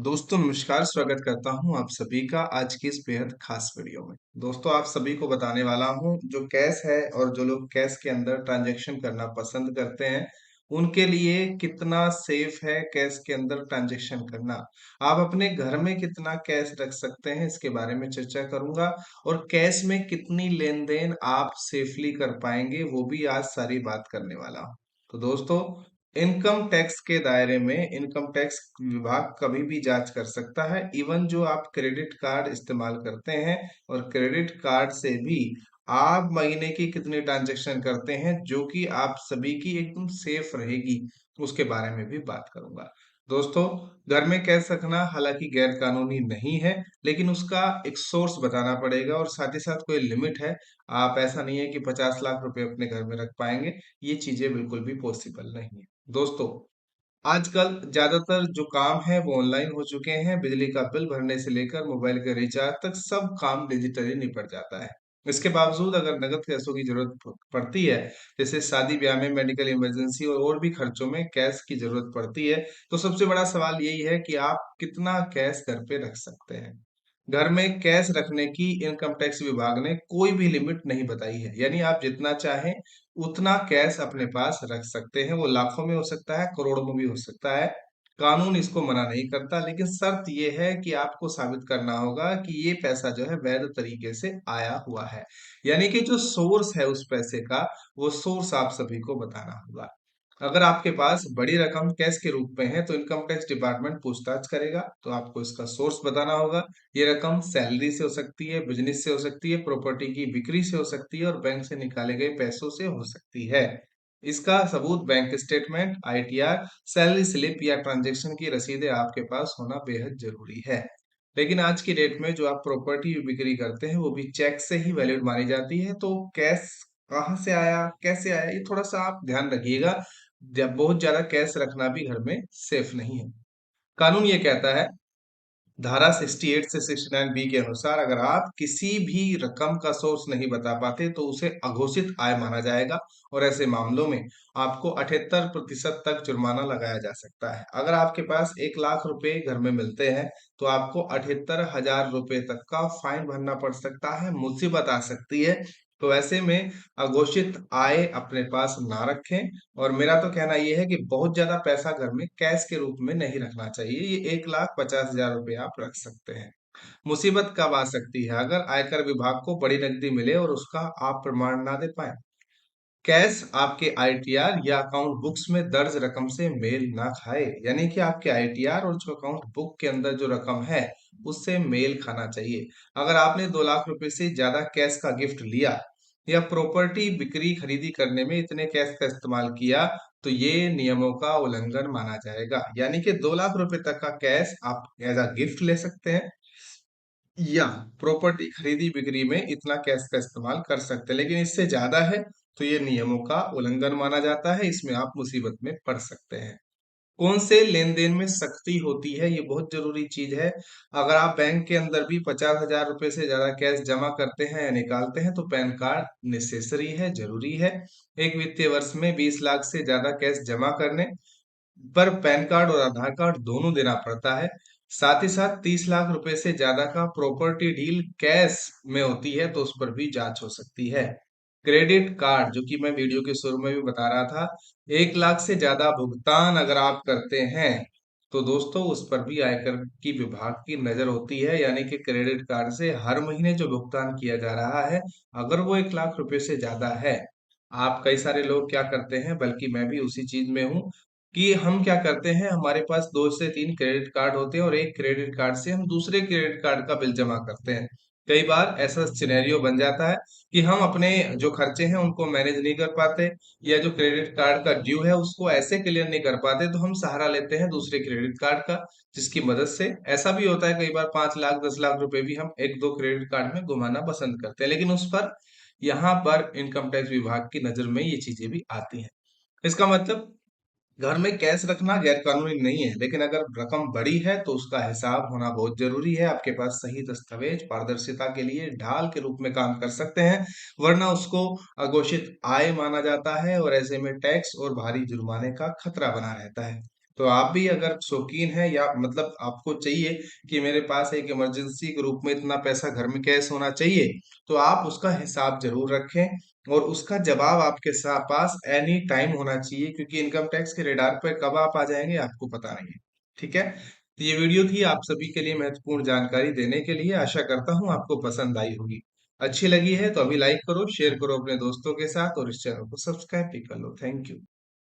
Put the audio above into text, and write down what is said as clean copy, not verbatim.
दोस्तों नमस्कार, स्वागत करता हूं आप सभी का आज की इस बेहद खास वीडियो में। दोस्तों आप सभी को बताने वाला हूं जो कैश है और जो लोग कैश के अंदर ट्रांजैक्शन करना पसंद करते हैं, उनके लिए कितना सेफ है कैश के अंदर ट्रांजैक्शन करना। आप अपने घर में कितना कैश रख सकते हैं इसके बारे में चर्चा करूंगा और कैश में कितनी लेन-देन आप सेफली कर पाएंगे वो भी आज सारी बात करने वाला हूं। तो दोस्तों इनकम टैक्स के दायरे में इनकम टैक्स विभाग कभी भी जांच कर सकता है। इवन जो आप क्रेडिट कार्ड इस्तेमाल करते हैं और क्रेडिट कार्ड से भी आप महीने की कितनी ट्रांजैक्शन करते हैं जो कि आप सभी की एकदम सेफ रहेगी, उसके बारे में भी बात करूंगा। दोस्तों घर में कैश रखना हालांकि गैर कानूनी नहीं है, लेकिन उसका एक सोर्स बताना पड़ेगा और साथ ही साथ कोई लिमिट है। आप ऐसा नहीं है कि 50 लाख रुपए अपने घर में रख पाएंगे, ये चीजें बिल्कुल भी पॉसिबल नहीं है। दोस्तों आजकल ज्यादातर जो काम है वो ऑनलाइन हो चुके हैं। बिजली का बिल भरने से लेकर मोबाइल के रिचार्ज तक सब काम डिजिटली निपट जाता है। इसके बावजूद अगर नगद पैसों की जरूरत पड़ती है, जैसे शादी ब्याह में, मेडिकल इमरजेंसी और भी खर्चों में कैश की जरूरत पड़ती है, तो सबसे बड़ा सवाल यही है कि आप कितना कैश घर पे रख सकते हैं। घर में कैश रखने की इनकम टैक्स विभाग ने कोई भी लिमिट नहीं बताई है, यानी आप जितना चाहें उतना कैश अपने पास रख सकते हैं। वो लाखों में हो सकता है, करोड़ों में भी हो सकता है। कानून इसको मना नहीं करता, लेकिन शर्त ये है कि आपको साबित करना होगा कि ये पैसा जो है वैध तरीके से आया हुआ है, यानी कि जो सोर्स है उस पैसे का, वो सोर्स आप सभी को बताना होगा। अगर आपके पास बड़ी रकम कैश के रूप में है तो इनकम टैक्स डिपार्टमेंट पूछताछ करेगा, तो आपको इसका सोर्स बताना होगा। ये रकम सैलरी से हो सकती है, बिजनेस से हो सकती है, प्रॉपर्टी की बिक्री से हो सकती है और बैंक से निकाले गए पैसों से हो सकती है। इसका सबूत bank statement, ITR, salary slip या ट्रांजैक्शन की रसीदें आपके पास होना बेहद जरूरी है। लेकिन आज की डेट में जो आप प्रॉपर्टी बिक्री करते हैं वो भी चेक से ही वैलिड मानी जाती है, तो कैश कहाँ से आया, कैसे आया, ये थोड़ा सा आप ध्यान रखिएगा। जब बहुत ज्यादा कैश रखना भी घर में सेफ नहीं है। कानून ये कहता है, धारा 68 से 69 बी के अनुसार अगर आप किसी भी रकम का सोर्स नहीं बता पाते तो उसे अघोषित आय माना जाएगा और ऐसे मामलों में आपको 78% तक जुर्माना लगाया जा सकता है। अगर आपके पास 1 लाख रुपए घर में मिलते हैं तो आपको 78,000 रुपए तक का फाइन भरना पड़ सकता है, मुसीबत आ सकती है। तो ऐसे में अघोषित आय अपने पास ना रखें। और मेरा तो कहना ये है कि बहुत ज्यादा पैसा घर में कैश के रूप में नहीं रखना चाहिए। ये 1,50,000 रुपए आप रख सकते हैं। मुसीबत कब आ सकती है, अगर आयकर विभाग को बड़ी नकदी मिले और उसका आप प्रमाण ना दे पाए। कैश आपके आईटीआर या अकाउंट बुक्स में दर्ज रकम से मेल ना खाए, यानी कि आपके आईटीआर और जो अकाउंट बुक के अंदर जो रकम है उससे मेल खाना चाहिए। अगर आपने 2 लाख रुपए से ज्यादा कैश का गिफ्ट लिया या प्रॉपर्टी बिक्री खरीदी करने में इतने कैश का इस्तेमाल किया, तो ये नियमों का उल्लंघन माना जाएगा। यानी कि 2 लाख रुपए तक का कैश आप एज अ गिफ्ट ले सकते हैं या प्रॉपर्टी खरीदी बिक्री में इतना कैश का इस्तेमाल कर सकते हैं, लेकिन इससे ज्यादा है तो ये नियमों का उल्लंघन माना जाता है, इसमें आप मुसीबत में पड़ सकते हैं। कौन से लेन देन में सख्ती होती है, ये बहुत जरूरी चीज है। अगर आप बैंक के अंदर भी 50,000 रुपए से ज्यादा कैश जमा करते हैं या निकालते हैं तो पैन कार्ड नेसेसरी है, जरूरी है। एक वित्तीय वर्ष में 20 लाख से ज्यादा कैश जमा करने पर पैन कार्ड और आधार कार्ड दोनों देना पड़ता है। साथ ही साथ 30 लाख रुपए से ज्यादा का प्रॉपर्टी डील कैश में होती है तो उस पर भी जांच हो सकती है। क्रेडिट कार्ड, जो कि मैं वीडियो के शुरू में भी बता रहा था, 1 लाख से ज्यादा भुगतान अगर आप करते हैं तो दोस्तों उस पर भी आयकर की विभाग की नजर होती है। यानी कि क्रेडिट कार्ड से हर महीने जो भुगतान किया जा रहा है, अगर वो 1 लाख रुपए से ज्यादा है, आप कई सारे लोग क्या करते हैं, बल्कि मैं भी उसी चीज में हूँ, कि हम क्या करते हैं, हमारे पास 2 से 3 क्रेडिट कार्ड होते हैं और एक क्रेडिट कार्ड से हम दूसरे क्रेडिट कार्ड का बिल जमा करते हैं। कई बार ऐसा सिनेरियो बन जाता है कि हम अपने जो खर्चे हैं उनको मैनेज नहीं कर पाते या जो क्रेडिट कार्ड का ड्यू है उसको ऐसे क्लियर नहीं कर पाते, तो हम सहारा लेते हैं दूसरे क्रेडिट कार्ड का, जिसकी मदद से ऐसा भी होता है कई बार 5 लाख 10 लाख रुपए भी हम एक दो क्रेडिट कार्ड में घुमाना पसंद करते हैं, लेकिन उस पर यहाँ पर इनकम टैक्स विभाग की नजर में ये चीजें भी आती हैं। इसका मतलब घर में कैश रखना गैर कानूनी नहीं है, लेकिन अगर रकम बड़ी है तो उसका हिसाब होना बहुत जरूरी है। आपके पास सही दस्तावेज पारदर्शिता के लिए ढाल के रूप में काम कर सकते हैं, वरना उसको अघोषित आय माना जाता है और ऐसे में टैक्स और भारी जुर्माने का खतरा बना रहता है। तो आप भी अगर शौकीन है या मतलब आपको चाहिए कि मेरे पास एक इमरजेंसी के रूप में इतना पैसा घर में कैश होना चाहिए, तो आप उसका हिसाब जरूर रखें और उसका जवाब आपके पास एनी टाइम होना चाहिए, क्योंकि इनकम टैक्स के रेडार पर कब आप आ जाएंगे आपको पता नहीं है। ठीक है, तो ये वीडियो थी आप सभी के लिए महत्वपूर्ण जानकारी देने के लिए। आशा करता हूँ आपको पसंद आई होगी। अच्छी लगी है तो अभी लाइक करो, शेयर करो अपने दोस्तों के साथ और इस चैनल को सब्सक्राइब भी कर लो। Thank you.